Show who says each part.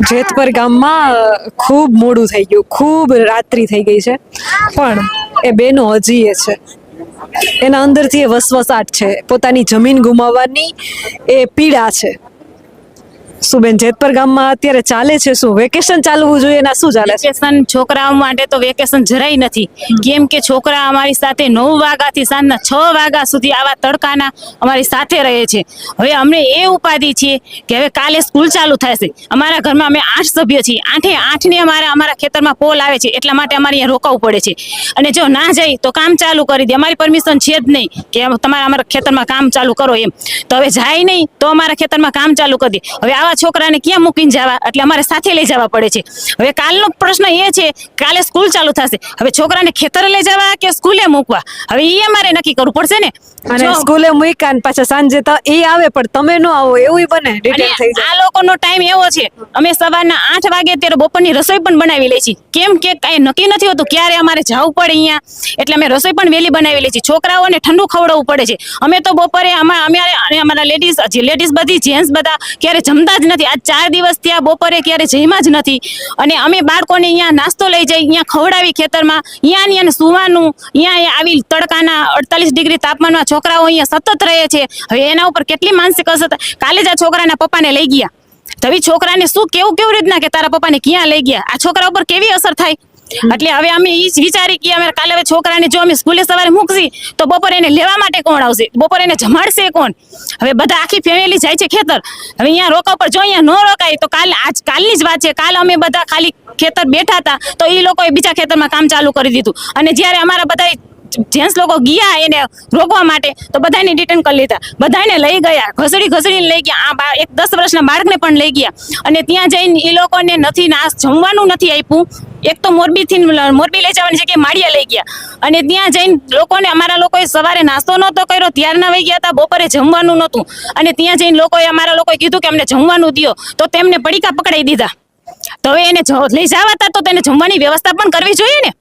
Speaker 1: જેતપર ગામમાં ખૂબ મોડું થઈ ગયું, ખૂબ રાત્રિ થઈ ગઈ છે, પણ એ બેનો હજી એ છે, એના અંદરથી એ વસવસાટ છે, પોતાની જમીન ગુમાવવાની એ પીડા છે. શું બેન, જેતપર ગામમાં અત્યારે ચાલે છે શું? વેકેશન ચાલવું જોઈએ ના શું ચાલે છે?
Speaker 2: વેકેશન છોકરાઓ માટે તો વેકેશન જરાય નથી, કેમ કે છોકરા અમારી સાથે 9 વાગ્યાથી સાંજના 6 વાગ્યા સુધી આવા તડકાના અમારી સાથે રહે છે. હવે અમને એ ઉપાધિ છે કે હવે કાલે સ્કૂલ ચાલુ થશે. અમારા ઘરમાં અમે 8 સભ્ય છીએ, 8ને અમારા ખેતરમાં પોલ આવે છે, એટલા માટે અમારે અહીંયા રોકાવું પડે છે. અને જો ના જાય તો કામ ચાલુ કરી દે, અમારી પરમિશન છે જ નહીં કે તમારે અમારા ખેતરમાં કામ ચાલુ કરો એમ. તો હવે જાય નહીં તો અમારા ખેતરમાં કામ ચાલુ કરી દે. હવે આવા છોકરાને ક્યાં મૂકીને જવા, એટલે અમારે સાથે લઈ જવા પડે છે. હવે કાલનો પ્રશ્ન એ છે, કાલે સ્કૂલ ચાલુ થશે, હવે છોકરાને ખેતરે લઈ જવા કે સ્કૂલે મૂકવા, હવે એ અમારે નક્કી કરવું પડશે ને.
Speaker 1: અને સ્કૂલે મૂક્યા ને પાછા સાંજે તો એ આવે પણ તમે ન આવો, એવું બને ડિટેલ થઈ જાય.
Speaker 2: આ લોકોનો ટાઈમ એવો છે, અમે સવારના 8 વાગે ત્યારે બપોરની રસોઈ પણ બનાવી લઈએ છીએ, કેમ કે કાંઈ નક્કી નથી હોતું ક્યારે અમારે જવું પડે અહીંયા, એટલે અમે રસોઈ પણ વહેલી બનાવી લઈએ છીએ. છોકરાઓને ઠંડુ ખવડાવવું પડે છે. અમે તો બપોરે અમારા લેડીઝ બધી જેન્ટ્સ બધા ક્યારે જમતા જ નથી. આજ 4 દિવસ ત્યાં બપોરે ક્યારે જમ્યા જ નથી. અને અમે બાળકોને અહીંયા નાસ્તો લઈ જઈ, અહીંયા ખવડાવી ખેતરમાં, અહીંયા સુવાનું, અહીંયા આવી તડકાના 48 ડિગ્રી તાપમાનમાં છોકરાઓ અહીંયા સતત રહે છે. હવે એના ઉપર કેટલી માનસિક અસર. કાલે જ આ છોકરાના પપ્પાને લઈ ગયા, તો હવે છોકરાને શું કેવી રીતના કે તારા પપ્પાને ક્યાં લઈ ગયા, આ છોકરા ઉપર કેવી અસર થાય. એટલે હવે અમે એ જ વિચારી કે અમે કાલે હવે છોકરાને જો અમે સ્કૂલે સવારે મૂકશી તો બપોરે એને લેવા માટે કોણ આવશે, બપોરે એને જમાડશે કોણ. હવે બધા આખી ફેમિલી જાય છે ખેતર. હવે અહીંયા રોકા પર જો અહીંયા ન રોકાય તો કાલની જ વાત છે, કાલ અમે બધા ખાલી ખેતર બેઠા હતા તો એ લોકોએ બીજા ખેતરમાં કામ ચાલુ કરી દીધું. અને જ્યારે અમારા બધા જેન્ટ્સ લોકો ગયા એને રોકવા માટે તો બધાને ડિટેન કરી લીધા, બધાને લઈ ગયા, ઘસડીને લઈ ગયા. આ એક 10 વર્ષના બાળકને પણ લઈ ગયા. અને ત્યાં જઈને એ લોકોને નથી જમવાનું નથી આપ્યું. એક તો મોરબી લઈ જવાની જગ્યાએ માળિયા લઈ ગયા. અને ત્યાં જઈને અમારા લોકોએ સવારે નાસ્તો નહોતો કર્યો, ત્યારના વહી ગયા હતા, બપોરે જમવાનું નહોતું. અને ત્યાં જઈને અમારા લોકોએ કીધું કે અમને જમવાનું દો, તો તેમને પડીકા પકડાઈ દીધા. તો હવે એને લઈ જવાતા તો તેને જમવાની વ્યવસ્થા પણ કરવી જોઈએ ને.